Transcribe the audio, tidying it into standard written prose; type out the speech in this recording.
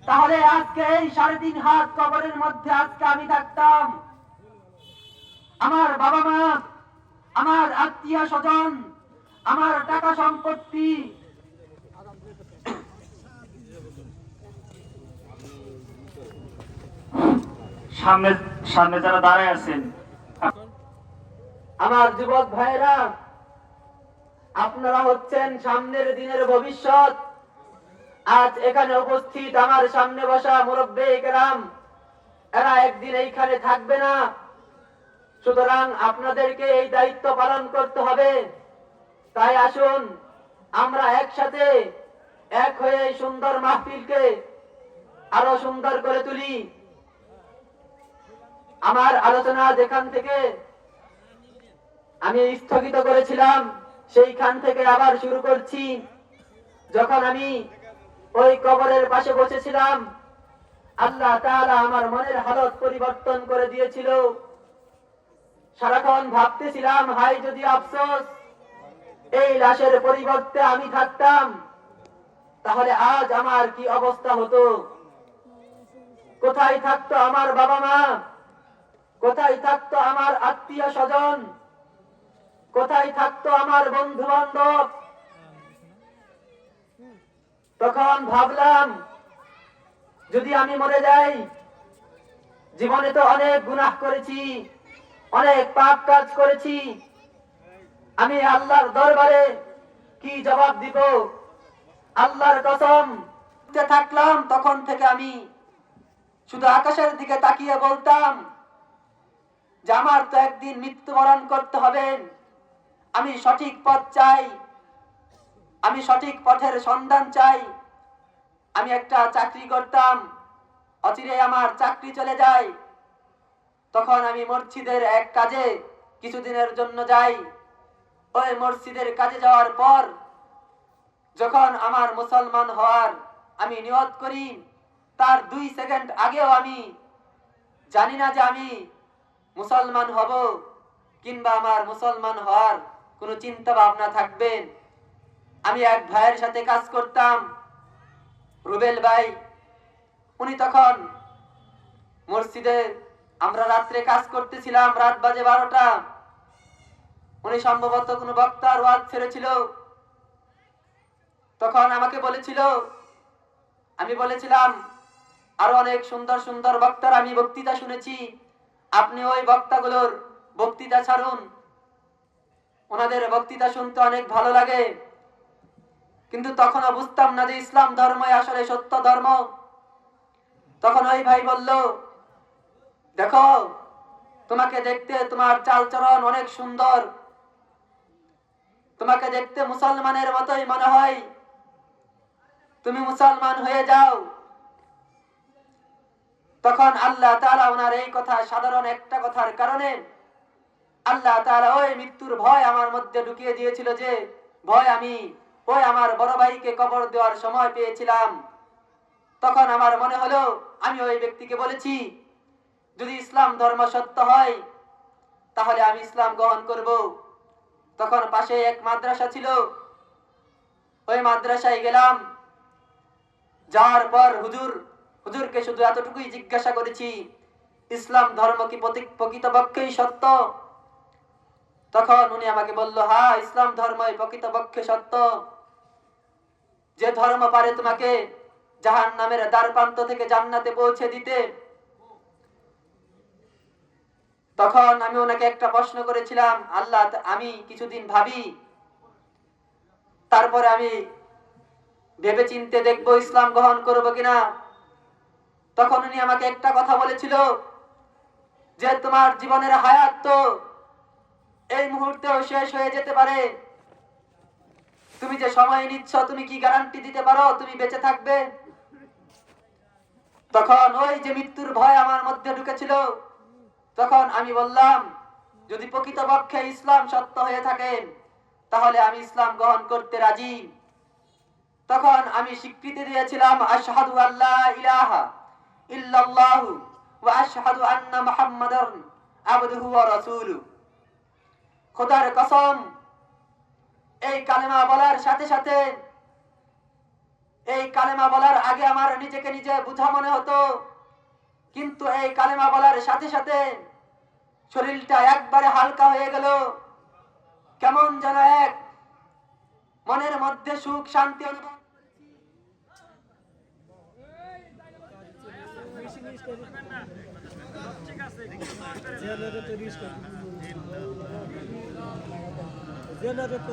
তাহলে আজকে এই 3.5 হাত কবরের মধ্যে আজকে আমি থাকতাম, আমার বাবা মা, আমার আত্মীয় স্বজন, আমার টাকা সম্পত্তি, সামনে সামনে যারা দাঁড়ায় আছেন, আমার যুবক ভাইরা, আপনারা হচ্ছেন সামনের দিনের ভবিষ্যৎ। আজ এখানে উপস্থিত আমার সামনে বসা মুরব্বী কেরাম, এরা একদিন এইখানে থাকবে না। সুতরাং আপনাদেরকে এই দায়িত্ব পালন করতে হবে। তাই আসুন আমরা একসাথে এক হয়ে এই সুন্দর মাহফিলকে আরো সুন্দর করে তুলি। আমার আলোচনা যেখান থেকে আমি স্থগিত করেছিলাম সেইখান থেকে আবার শুরু করছি। যখন আমি ওই কবরের পাশে বসেছিলাম, আল্লাহ তাআলা আমার মনের হালত পরিবর্তন করে দিয়েছিল। সারাক্ষণ ভাবতেছিলাম, হাই যদি আফসোস এই লাশের পরিবর্তে আমি থাকতাম, তাহলে আজ আমার কি অবস্থা হতো। কোথায় থাকতো আমার বাবা মা, কোথায় থাকতো আমার আত্মীয় স্বজন, কোথায় থাকতো আমার বন্ধু বান্ধব। তখন ভাবলাম, যদি আমি মরে যাই, জীবনে তো অনেক গুনাহ করেছি, অনেক পাপ কাজ করেছি, আমি আল্লাহর দরবারে কি জবাব দিব। আল্লাহর কসম, থাকলাম তখন থেকে আমি শুধু আকাশের দিকে তাকিয়ে বলতাম যে আমার তো একদিন মৃত্যুবরণ করতে হবে। আমি সঠিক পথ চাই, আমি সঠিক পথের সন্ধান চাই। আমি একটা চাকরি করতাম, অচিরে আমার চাকরি চলে যায়। তখন আমি মসজিদের এক কাজে কিছুদিনের জন্য যাই। ওই মসজিদের কাজে যাওয়ার পর যখন আমার মুসলমান হওয়ার আমি নিয়ত করি, তার 2 সেকেন্ড আগেও আমি জানি না যে আমি মুসলমান হব কিংবা আমার মুসলমান হওয়ার কোনো চিন্তা ভাবনা থাকবে। আমি এক ভাইয়ের সাথে কাজ করতাম, রুবেল ভাই। উনি তখন মসজিদে, আমরা রাত্রে কাজ করতেছিলাম, রাত বাজে 12টা। উনি সম্ভবত কোনো বক্তার ওয়াজ ছেড়েছিল। তখন আমাকে বলেছিল, আমি বলেছিলাম আরো অনেক সুন্দর সুন্দর বক্তার আমি বক্তৃতা শুনেছি, আপনি ওই বক্তাগুলোর বক্তৃতা ছাড়ুন, ওনাদের বক্তৃতা শুনতে অনেক ভালো লাগে। কিন্তু তখনও বুঝতাম না যে ইসলাম ধর্মই আসলে সত্য ধর্ম। তখন ওই ভাই বলল, দেখো, তোমাকে দেখতে তোমার চালচরণ অনেক সুন্দর, তোমাকে দেখতে মুসলমানের মতোই মনে হয়, তুমি মুসলমান হয়ে যাও। তখন আল্লাহ তাআলা ওনার এই কথা, সাধারণ একটা কথার কারণে আল্লাহ তাআলা ওই মৃত্যুর ভয় আমার মধ্যে ঢুকিয়ে দিয়েছিল, যে ভয় আমি ওই আমার বড় ভাইকে কবর দেওয়ার সময় পেয়েছিলাম। তখন আমার মনে হলো, আমি ওই ব্যক্তিকে বলেছি, যদি ইসলাম ধর্ম সত্য হয় তাহলে আমি ইসলাম গ্রহণ করব। তখন পাশে এক মাদ্রাসা ছিল, ওই মাদ্রাসায় গেলাম। যাওয়ার পর হুজুরকে শুধু এতটুকুই জিজ্ঞাসা করেছি, ইসলাম ধর্ম কি প্রকৃতপক্ষেই সত্য? তখন উনি আমাকে বলল, হ্যাঁ, ইসলাম ধর্মই প্রকৃতপক্ষে সত্য, যে ধর্ম পারে তোমাকে জাহান্নামের দ্বার প্রান্ত থেকে জান্নাতে পৌঁছে দিতে। তখন আমি ওনাকে একটা প্রশ্ন করেছিলাম, আল্লাহ, আমি কিছুদিন ভাবি, তারপরে আমি ভেবে চিন্তে দেখবো ইসলাম গ্রহণ করবো কিনা। তখন উনি আমাকে একটা কথা বলেছিল, যে তোমার জীবনের হায়াত তো এই মুহূর্তেও শেষ হয়ে যেতে পারে, তুমি যে সময় নিচ্ছ, তুমি কি গ্যারান্টি দিতে পারো তুমি বেঁচে থাকবে? তখন ওই যে মৃত্যুর ভয় আমার মধ্যে ঢুকেছিল, তখন আমি বললাম, যদি প্রকৃতপক্ষে ইসলাম সত্য হয়ে থাকে তাহলে আমি ইসলাম গ্রহণ করতে রাজি। তখন আমি স্বীকৃতি দিয়েছিলাম, আশহাদু আল্লা ইলাহা ইল্লাল্লাহু ওয়া আশহাদু আন্না মুহাম্মাদান আবদুহু ওয়া রাসূলুহু। খোদার কসম, এই কালেমা বলার সাথে সাথে এই কালেমা বলার আগে আমার নিজেকে নিজে বুঝা মনে হতো, কিন্তু এই কালেমা বলার সাথে সাথে শরীরটা একবারে হালকা হয়ে গেল। কেমন যেন এক মনের মধ্যে সুখ শান্তি অনুভব। জেনারেটর